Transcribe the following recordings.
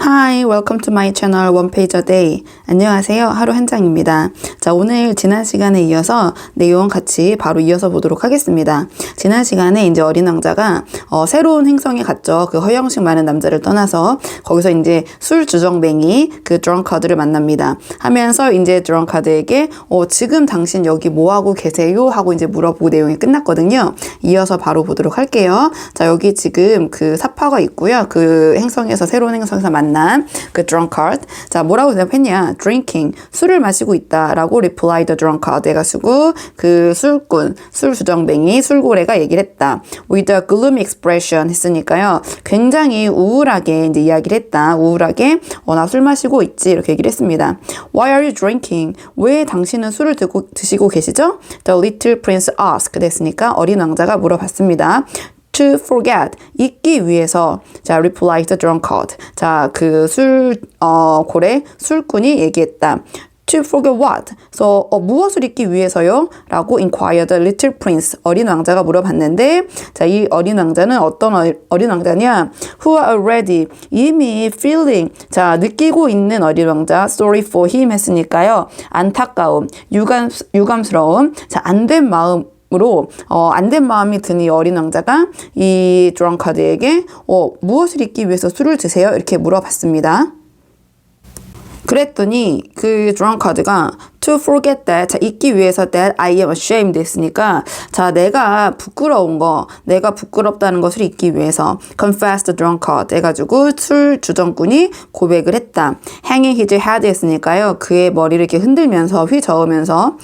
Hi, welcome to my channel One Page a Day. 안녕하세요. 하루 한 장입니다. 자, 오늘 지난 시간에 이어서 내용 같이 바로 이어서 보도록 하겠습니다. 지난 시간에 이제 어린 왕자가 새로운 행성에 갔죠. 그 허영식 많은 남자를 떠나서 거기서 이제 술 주정뱅이 그 드렁카드를 만납니다. 하면서 이제 드렁카드에게 지금 당신 여기 뭐 하고 계세요? 하고 이제 물어보고 내용이 끝났거든요. 이어서 바로 보도록 할게요. 자, 여기 지금 그 사파가 있고요. 그 행성에서 새로운 행성에서 만난 그 drunkard. 자, 뭐라고 대답했냐? drinking. 술을 마시고 있다라고 reply the drunkard 해가지고 그 술꾼, 술 주정뱅이, 술고래가 얘기를 했다. with a gloomy expression 했으니까요. 굉장히 우울하게 이제 이야기를 했다. 우울하게 나 술 마시고 있지 이렇게 얘기를 했습니다. Why are you drinking? 왜 당신은 술을 드시고 계시죠? The little prince asked 됐으니까 어린 왕자가 물어봤습니다. To forget, 잊기 위해서. 자, replied the drunkard. 자, 그 고래, 술꾼이 얘기했다. To forget what? 그래서 무엇을 잊기 위해서요? 라고 inquired the little prince. 어린 왕자가 물어봤는데, 자, 이 어린 왕자는 어떤 어린 왕자냐? Who are already, 이미 feeling, 자, 느끼고 있는 어린 왕자, sorry for him 했으니까요. 안타까움, 유감스러움, 자, 안된 마음, 안된 마음이 든 이 어린 왕자가 이 드렁카드에게 무엇을 잊기 위해서 술을 드세요? 이렇게 물어봤습니다. 그랬더니 그 드렁카드가 to forget that, 자, 잊기 위해서 that I am ashamed 했으니까, 자, 내가 부끄럽다는 것을 잊기 위해서 confess the drunkard 해가지고 술 주정꾼이 고백을 했다. hanging his head 했으니까요. 그의 머리를 이렇게 흔들면서 휘저으면서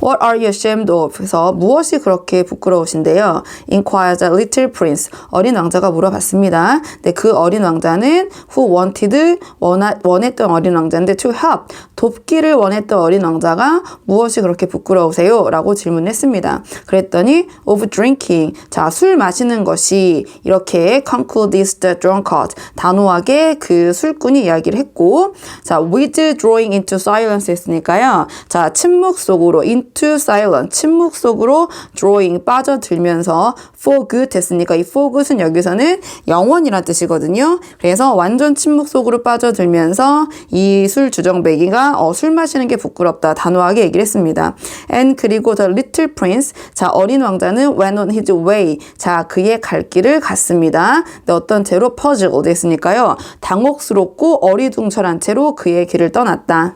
what are you ashamed of? 그래서 무엇이 그렇게 부끄러우신데요? inquired the little prince. 어린 왕자가 물어봤습니다. 네, 그 어린 왕자는 who wanted, 원했던 어린 왕자인데 to help, 돕기를 원했던 어린 왕자 가 무엇이 그렇게 부끄러우세요? 라고 질문했습니다. 그랬더니 of drinking, 자, 술 마시는 것이 이렇게 concludes the drunkard, 단호하게 그 술꾼이 이야기를 했고, 자, withdrawing into silence 했으니까요. 자, 침묵 속으로 into silence, 침묵 속으로 drawing, 빠져들면서 for good 했으니까 이 for good은 여기서는 영원이란 뜻이거든요. 그래서 완전 침묵 속으로 빠져들면서 이 술 주정뱅이가 술 마시는 게 부끄럽다, 단호하게 얘기를 했습니다. And 그리고 the little prince, 자, 어린 왕자는 went on his way, 자, 그의 갈 길을 갔습니다. 근데 어떤 채로 puzzled 했으니까요. 당혹스럽고 어리둥절한 채로 그의 길을 떠났다.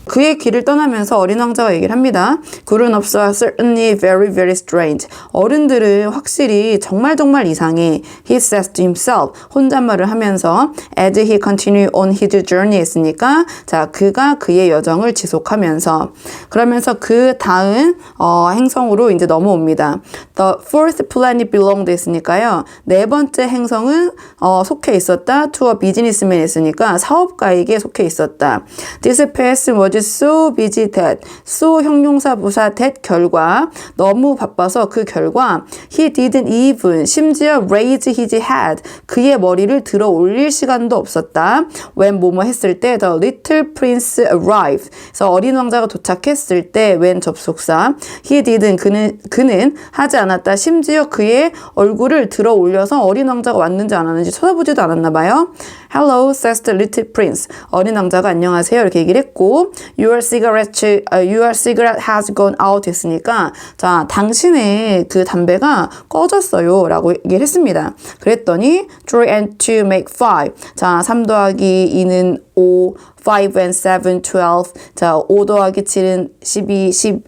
그의 길을 떠나면서 어린 왕자가 얘기를 합니다. grown-ups are certainly very, very strange. 어른들은 확실히 정말 이상해. He says to himself. 혼잣말을 하면서 as he continued on his journey 했으니까, 자, 그가 그의 여정을 지속하면서, 그러면서 그 다음 행성으로 이제 넘어옵니다. The fourth planet belonged 했으니까요. 네 번째 행성은 속해 있었다. to a businessman 했으니까 사업가에게 속해 있었다. This past was so busy that, so 형용사 부사 that 결과, 너무 바빠서 그 결과 he didn't even, 심지어 raise his head, 그의 머리를 들어 올릴 시간도 없었다. when 뭐뭐 했을 때 the little prince arrived, 그래서 어린 왕자가 도착했을 때 when 접속사, he didn't, 그는 하지 않았다. 심지어 그의 얼굴을 들어 올려서 어린 왕자가 왔는지 안 왔는지 쳐다보지도 않았나 봐요. Hello, says the little prince. 어린 왕자가 안녕하세요 이렇게 얘기를 했고, your cigarette has gone out 했으니까, 자, 당신의 그 담배가 꺼졌어요 라고 얘기를 했습니다. 그랬더니 3 and 2 make 5. 자, 3 더하기 2는 5, 5 and 7, 12. 자, 5 더하기 7은 12, 12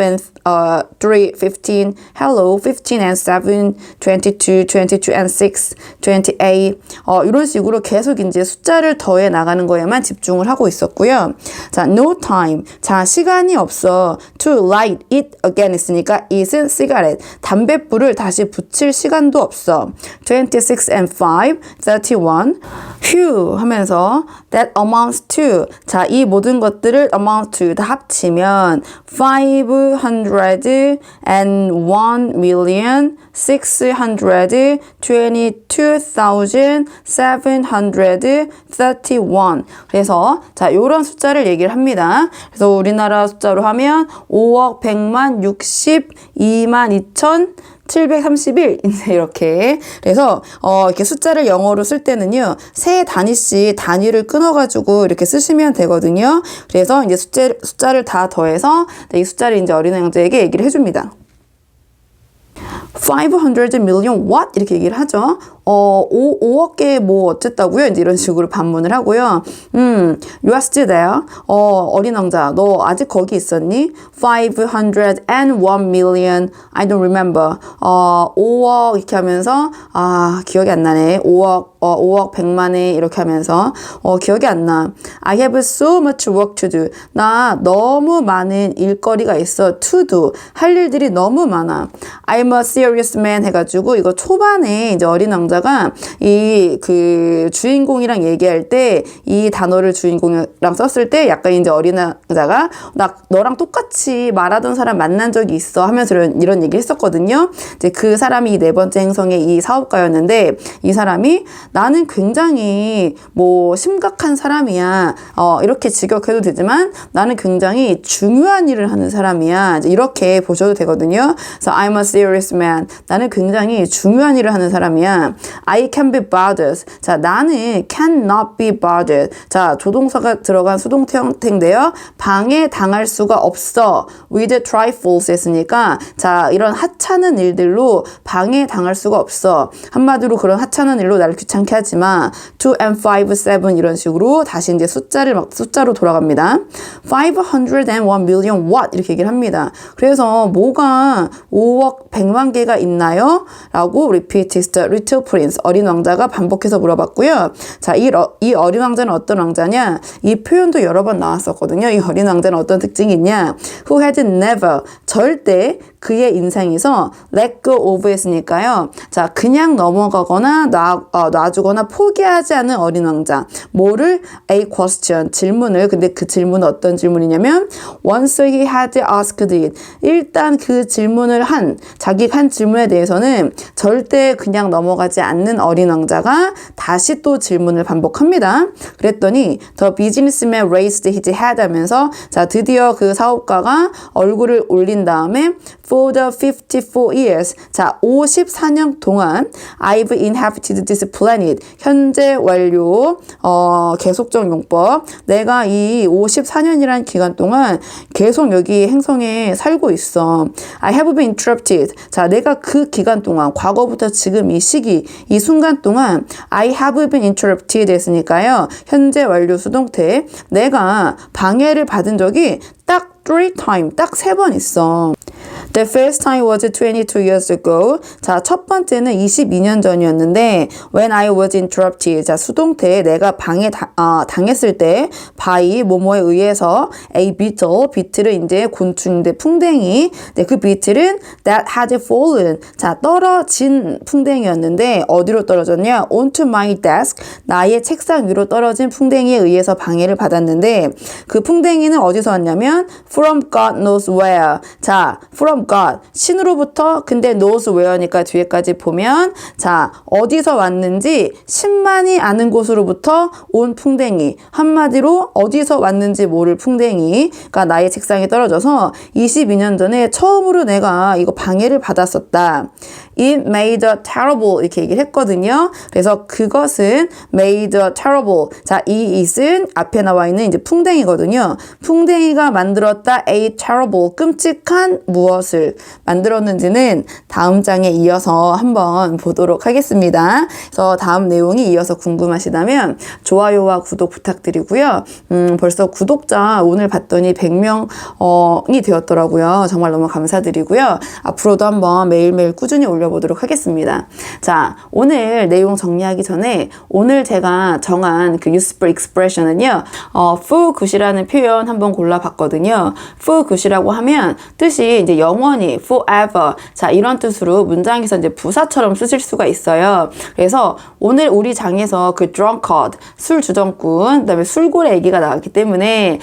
and 3, 15. Hello, 15 and 7, 22, 22 and 6, 28. 이런 식으로 계속 이제 숫자를 더해 나가는 거에만 집중을 하고 있었고요. 자, no time. 자, 시간이 없어. to light it again 했으니까 it은 cigarette. 담뱃불을 다시 붙일 시간도 없어. 26 and 5, 31. Phew 하면서 that amounts to, 자, 이 모든 것들을 amount to 다 합치면 501 622,731. 그래서 자, 요런 숫자를 얘기를 합니다. 그래서 우리나라 숫자로 하면 5억 100만 62만 2,731 이렇게. 그래서 이렇게 숫자를 영어로 쓸 때는요, 세 단위씩 단위를 끊어가지고 이렇게 쓰시면 되거든요. 그래서 이제 숫자를 다 더해서 이 숫자를 이제 어린 왕자에게 얘기를 해줍니다. 500 million what? 이렇게 얘기를 하죠. 5억 개 뭐 어쨌다고요? 이제 이런 식으로 반문을 하고요. You are still there. 어린 왕자, 너 아직 거기 있었니? 501 million. I don't remember. 5억 이렇게 하면서 기억이 안 나네. 5억 100만에 이렇게 하면서 기억이 안 나. I have so much work to do. 나 너무 많은 일거리가 있어. to do. 할 일들이 너무 많아. I'm a serious man 해가지고 이거 초반에 이제 어린 왕자가 이 그 주인공이랑 얘기할 때 이 단어를 주인공이랑 썼을 때 약간 이제 어린 왕자가 나 너랑 똑같이 말하던 사람 만난 적이 있어 하면서 이런 얘기를 했었거든요. 이제 그 사람이 네 번째 행성의 이 사업가였는데 이 사람이 나는 굉장히 뭐 심각한 사람이야. 이렇게 직역해도 되지만 나는 굉장히 중요한 일을 하는 사람이야. 이제 이렇게 보셔도 되거든요. 그래서 I'm a serious man. 나는 굉장히 중요한 일을 하는 사람이야. I can be bothered. 자, 나는 cannot be bothered. 자, 조동사가 들어간 수동태 형태인데요. 방해당할 수가 없어. with trifles 했으니까 자, 이런 하찮은 일들로 방해당할 수가 없어. 한마디로 그런 하찮은 일로 나를 귀찮게 하지 마. 2 and 5, 7 이런 식으로 다시 이제 숫자로 돌아갑니다. 501 million what? 이렇게 얘기를 합니다. 그래서 뭐가 5억 100만 개가 있나요? 라고 repeats the little prince. 어린 왕자가 반복해서 물어봤고요. 자, 이 어린 왕자는 어떤 왕자냐? 이 표현도 여러 번 나왔었거든요. 이 어린 왕자는 어떤 특징이 있냐? Who had never, 절대 그의 인생에서 let go of 했으니까요. 자, 그냥 넘어가거나 놔주거나 포기하지 않은 어린 왕자. 뭐를? A question, 질문을. 근데 그 질문은 어떤 질문이냐면 once he had asked it. 일단 그 질문을 자기가 한 질문에 대해서는 절대 그냥 넘어가지 않는 어린 왕자가 다시 또 질문을 반복합니다. 그랬더니 the businessman raised his head 하면서 자, 드디어 그 사업가가 얼굴을 올린 다음에 for the 54 years. 자, 54년 동안 I've inhabited this planet. 현재 완료 계속적 용법. 내가 이 54년이라는 기간 동안 계속 여기 행성에 살고 있어. I have been interrupted. 자, 내가 그 기간 동안 과거부터 지금 이 시기, 이 순간 동안 I have been interrupted 했으니까요. 현재 완료 수동태. 내가 방해를 받은 적이 딱 3 번 있어. The first time was 22 years ago. 자, 첫 번째는 22년 전이었는데 when I was interrupted. 자, 수동태 내가 당했을 때 by 뭐뭐에 의해서 a beetle. 비틀은 이제 곤충인데 풍뎅이. 네, 그 비틀은 that had fallen. 자, 떨어진 풍뎅이였는데 어디로 떨어졌냐? onto my desk. 나의 책상 위로 떨어진 풍뎅이에 의해서 방해를 받았는데 그 풍뎅이는 어디서 왔냐면 from God knows where. 자, from God. 신으로부터 근데 knows where니까 뒤에까지 보면 자, 어디서 왔는지 신만이 아는 곳으로부터 온 풍뎅이. 한마디로 어디서 왔는지 모를 풍뎅이가 나의 책상에 떨어져서 22년 전에 처음으로 내가 이거 방해를 받았었다. It made a terrible 이렇게 얘기를 했거든요. 그래서 그것은 made a terrible. 자, 이 it은 앞에 나와 있는 이제 풍뎅이거든요. 풍뎅이가 만들었다 a terrible. 끔찍한 무엇을 만들었는지는 다음 장에 이어서 한번 보도록 하겠습니다. 그래서 다음 내용이 이어서 궁금하시다면 좋아요와 구독 부탁드리고요. 벌써 구독자 오늘 봤더니 100명이 되었더라고요. 정말 너무 감사드리고요. 앞으로도 한번 매일매일 꾸준히 올려보도록 하겠습니다. 자, 오늘 내용 정리하기 전에 오늘 제가 정한 그 useful expression은요. feel good이라는 표현 한번 골라봤거든요. feel good이라고 하면 뜻이 이제 영어 영원히, forever. 자, 이런 뜻으로 문장에서 이제 부사처럼 쓰실 수가 있어요. 그래서 오늘 우리 장에서 그 drunkard, 술 주정꾼, 그다음에 술고래 얘기가 나왔기 때문에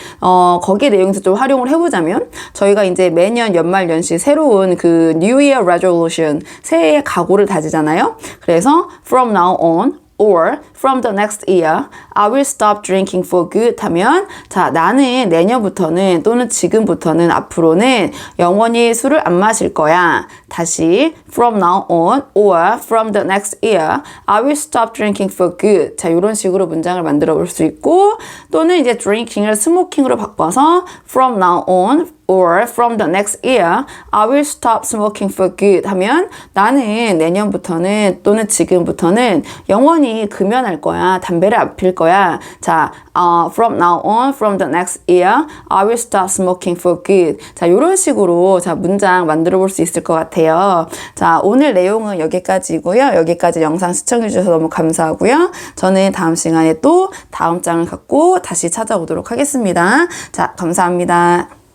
거기에 내용에서 좀 활용을 해보자면 저희가 이제 매년 연말 연시 새로운 그 New Year Resolution, 새해의 각오를 다지잖아요. 그래서 from now on or from the next year, I will stop drinking for good 하면 자, 나는 내년부터는 또는 지금부터는 앞으로는 영원히 술을 안 마실 거야. 다시 from now on or from the next year, I will stop drinking for good. 자, 이런 식으로 문장을 만들어 볼 수 있고 또는 이제 drinking을 smoking으로 바꿔서 from now on or from the next year, I will stop smoking for good 하면 나는 내년부터는 또는 지금부터는 영원히 금연할 거야. 담배를 안 필 거야. 자, from now on, from the next year, I will stop smoking for good. 자, 이런 식으로 자, 문장 만들어 볼 수 있을 것 같아요. 자, 오늘 내용은 여기까지고요. 여기까지 영상 시청해 주셔서 너무 감사하고요. 저는 다음 시간에 또 다음 장을 갖고 다시 찾아오도록 하겠습니다. 자, 감사합니다.